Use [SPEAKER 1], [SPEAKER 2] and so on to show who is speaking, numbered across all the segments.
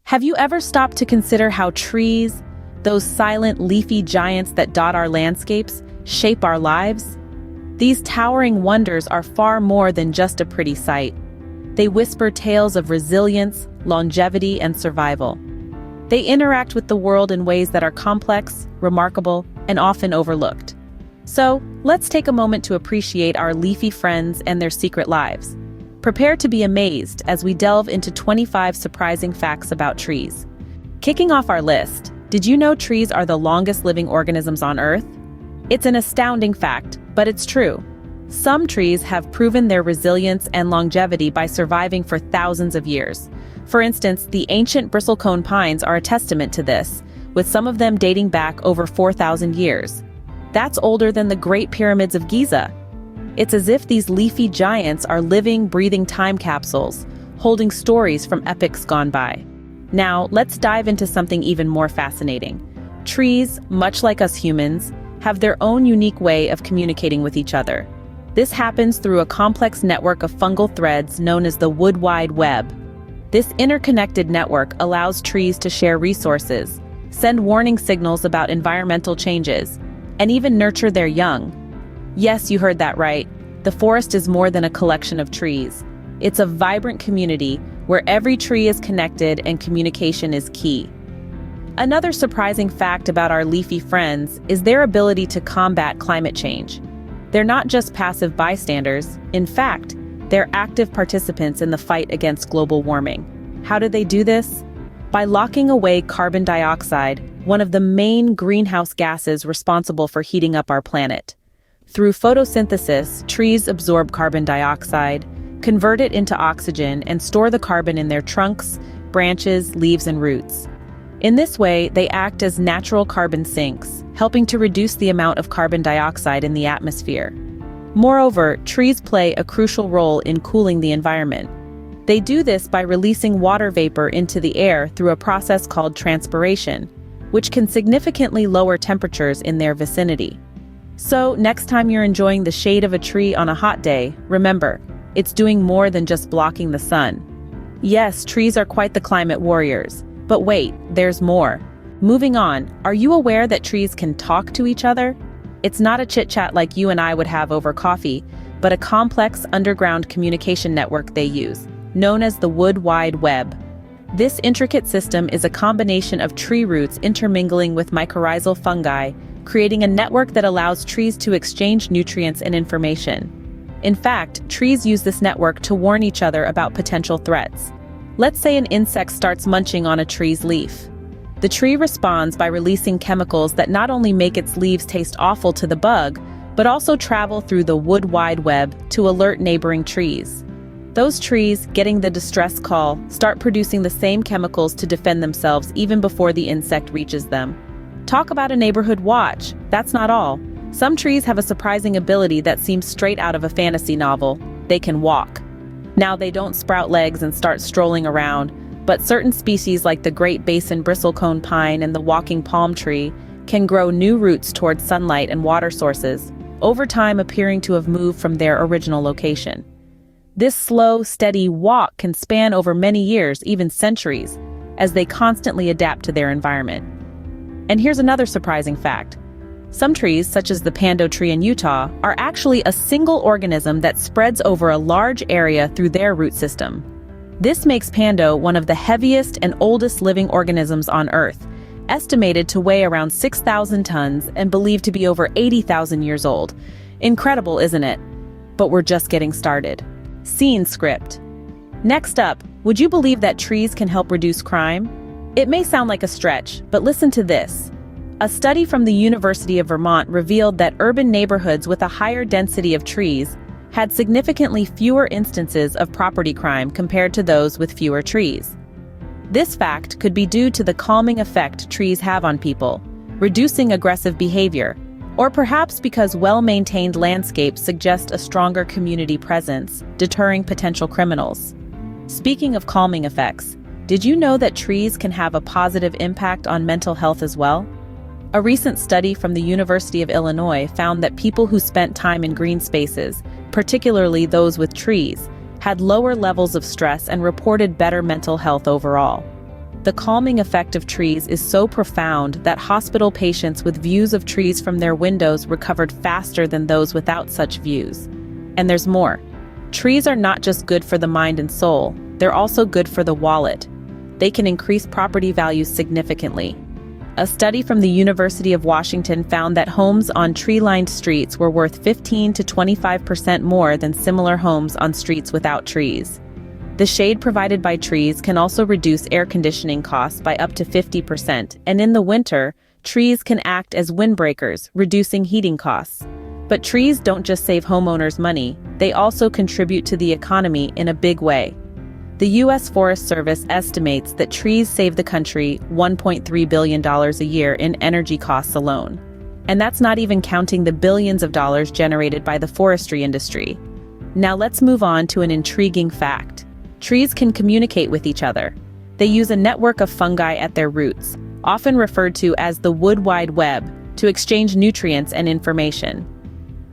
[SPEAKER 1] Have you ever stopped to consider how trees, those silent leafy giants that dot our landscapes, shape our lives? These towering wonders are far more than just a pretty sight. They whisper tales of resilience, longevity, and survival. They interact with the world in ways that are complex, remarkable, and often overlooked. So, let's take a moment to appreciate our leafy friends and their secret lives. Prepare to be amazed as we delve into 25 surprising facts about trees. Kicking off our list, did you know trees are the longest living organisms on Earth? It's an astounding fact, but it's true. Some trees have proven their resilience and longevity by surviving for thousands of years. For instance, the ancient bristlecone pines are a testament to this, with some of them dating back over 4,000 years. That's older than the Great Pyramids of Giza. It's as if these leafy giants are living, breathing time capsules, holding stories from epochs gone by. Now, let's dive into something even more fascinating. Trees, much like us humans, have their own unique way of communicating with each other. This happens through a complex network of fungal threads known as the Wood Wide Web. This interconnected network allows trees to share resources, send warning signals about environmental changes, and even nurture their young. Yes, you heard that right. The forest is more than a collection of trees. It's a vibrant community where every tree is connected and communication is key. Another surprising fact about our leafy friends is their ability to combat climate change. They're not just passive bystanders. In fact, they're active participants in the fight against global warming. How do they do this? By locking away carbon dioxide, one of the main greenhouse gases responsible for heating up our planet. Through photosynthesis, trees absorb carbon dioxide, convert it into oxygen, and store the carbon in their trunks, branches, leaves, and roots. In this way, they act as natural carbon sinks, helping to reduce the amount of carbon dioxide in the atmosphere. Moreover, trees play a crucial role in cooling the environment. They do this by releasing water vapor into the air through a process called transpiration, which can significantly lower temperatures in their vicinity. So, next time you're enjoying the shade of a tree on a hot day, remember, it's doing more than just blocking the sun. Yes, trees are quite the climate warriors. But wait, there's more. Moving on, are you aware that trees can talk to each other? It's not a chit-chat like you and I would have over coffee, but a complex underground communication network they use, known as the Wood Wide Web. This intricate system is a combination of tree roots intermingling with mycorrhizal fungi, creating a network that allows trees to exchange nutrients and information. In fact, trees use this network to warn each other about potential threats. Let's say an insect starts munching on a tree's leaf. The tree responds by releasing chemicals that not only make its leaves taste awful to the bug, but also travel through the Wood Wide Web to alert neighboring trees. Those trees, getting the distress call, start producing the same chemicals to defend themselves even before the insect reaches them. Talk about a neighborhood watch. That's not all. Some trees have a surprising ability that seems straight out of a fantasy novel. They can walk. Now, they don't sprout legs and start strolling around, but certain species like the Great Basin bristlecone pine and the walking palm tree can grow new roots towards sunlight and water sources, over time appearing to have moved from their original location. This slow, steady walk can span over many years, even centuries, as they constantly adapt to their environment. And here's another surprising fact. Some trees, such as the pando tree in Utah, are actually a single organism that spreads over a large area through their root system. This makes pando one of the heaviest and oldest living organisms on Earth, estimated to weigh around 6,000 tons and believed to be over 80,000 years old. Incredible, isn't it? But we're just getting started. Scene script. Next up, would you believe that trees can help reduce crime? It may sound like a stretch, but listen to this. A study from the University of Vermont revealed that urban neighborhoods with a higher density of trees had significantly fewer instances of property crime compared to those with fewer trees. This fact could be due to the calming effect trees have on people, reducing aggressive behavior, or perhaps because well-maintained landscapes suggest a stronger community presence, deterring potential criminals. Speaking of calming effects, did you know that trees can have a positive impact on mental health as well? A recent study from the University of Illinois found that people who spent time in green spaces, particularly those with trees, had lower levels of stress and reported better mental health overall. The calming effect of trees is so profound that hospital patients with views of trees from their windows recovered faster than those without such views. And there's more. Trees are not just good for the mind and soul, they're also good for the wallet. They can increase property values significantly. A study from the University of Washington found that homes on tree-lined streets were worth 15 to 25% more than similar homes on streets without trees. The shade provided by trees can also reduce air conditioning costs by up to 50%, and in the winter, trees can act as windbreakers, reducing heating costs. But trees don't just save homeowners money, they also contribute to the economy in a big way. The U.S. Forest Service estimates that trees save the country $1.3 billion a year in energy costs alone. And that's not even counting the billions of dollars generated by the forestry industry. Now let's move on to an intriguing fact. Trees can communicate with each other. They use a network of fungi at their roots, often referred to as the wood wide web, to exchange nutrients and information.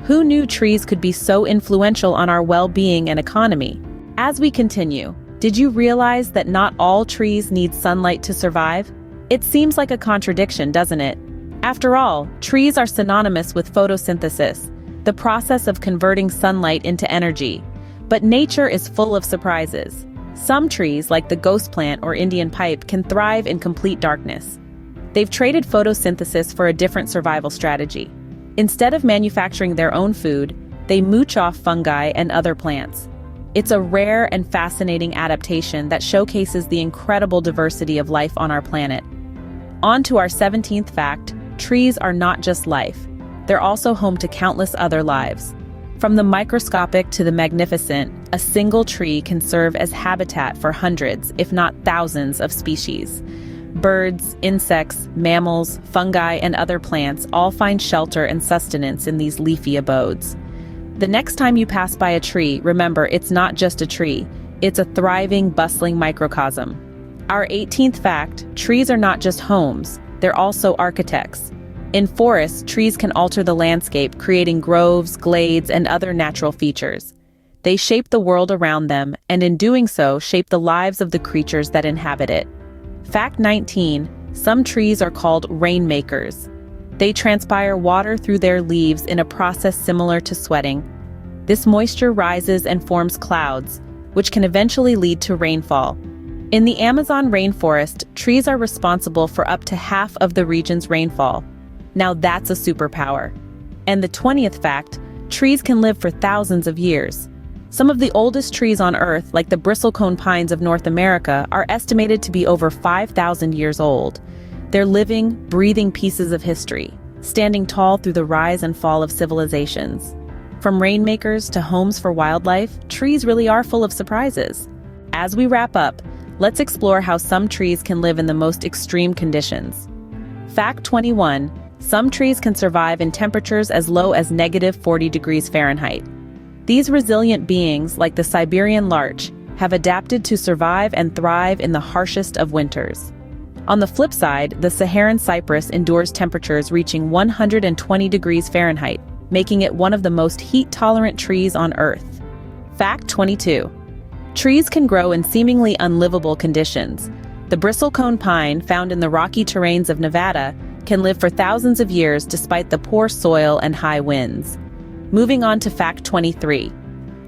[SPEAKER 1] Who knew trees could be so influential on our well-being and economy? As we continue, did you realize that not all trees need sunlight to survive? It seems like a contradiction, doesn't it? After all, trees are synonymous with photosynthesis, the process of converting sunlight into energy. But nature is full of surprises. Some trees, like the ghost plant or Indian pipe, can thrive in complete darkness. They've traded photosynthesis for a different survival strategy. Instead of manufacturing their own food, they mooch off fungi and other plants. It's a rare and fascinating adaptation that showcases the incredible diversity of life on our planet. On to our 17th fact, trees are not just life. They're also home to countless other lives. From the microscopic to the magnificent, a single tree can serve as habitat for hundreds, if not thousands, of species. Birds, insects, mammals, fungi, and other plants all find shelter and sustenance in these leafy abodes. The next time you pass by a tree, remember it's not just a tree, it's a thriving, bustling microcosm. Our 18th fact, trees are not just homes, they're also architects. In forests, trees can alter the landscape, creating groves, glades, and other natural features. They shape the world around them, and in doing so, shape the lives of the creatures that inhabit it. Fact 19, some trees are called rainmakers. They transpire water through their leaves in a process similar to sweating. This moisture rises and forms clouds, which can eventually lead to rainfall. In the Amazon rainforest, trees are responsible for up to half of the region's rainfall. Now that's a superpower. And the 20th fact, trees can live for thousands of years. Some of the oldest trees on Earth, like the bristlecone pines of North America, are estimated to be over 5,000 years old. They're living, breathing pieces of history, standing tall through the rise and fall of civilizations. From rainmakers to homes for wildlife, trees really are full of surprises. As we wrap up, let's explore how some trees can live in the most extreme conditions. Fact 21. Some trees can survive in temperatures as low as -40 degrees Fahrenheit. These resilient beings, like the Siberian larch, have adapted to survive and thrive in the harshest of winters. On the flip side, the Saharan cypress endures temperatures reaching 120 degrees Fahrenheit, making it one of the most heat-tolerant trees on Earth. Fact 22. Trees can grow in seemingly unlivable conditions. The bristlecone pine, found in the rocky terrains of Nevada, can live for thousands of years despite the poor soil and high winds. Moving on to fact 23.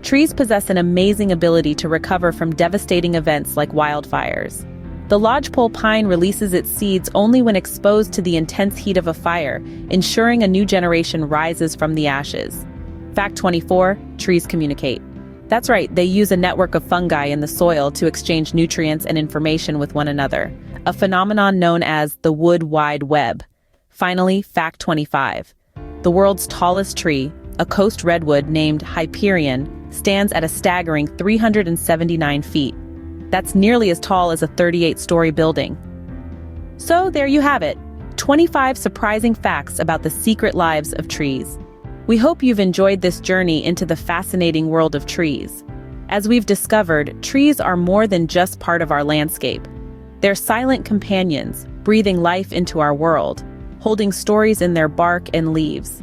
[SPEAKER 1] Trees possess an amazing ability to recover from devastating events like wildfires. The lodgepole pine releases its seeds only when exposed to the intense heat of a fire, ensuring a new generation rises from the ashes. Fact 24. Trees communicate. That's right, they use a network of fungi in the soil to exchange nutrients and information with one another, a phenomenon known as the wood wide web. Finally, fact 25. The world's tallest tree, a coast redwood named Hyperion, stands at a staggering 379 feet. That's nearly as tall as a 38-story building. So there you have it, 25 surprising facts about the secret lives of trees. We hope you've enjoyed this journey into the fascinating world of trees. As we've discovered, trees are more than just part of our landscape. They're silent companions, breathing life into our world, holding stories in their bark and leaves.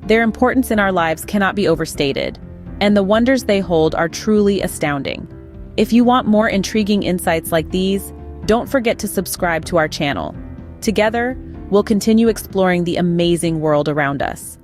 [SPEAKER 1] Their importance in our lives cannot be overstated, and the wonders they hold are truly astounding. If you want more intriguing insights like these, Don't forget to subscribe to our channel. Together, we'll continue exploring the amazing world around us.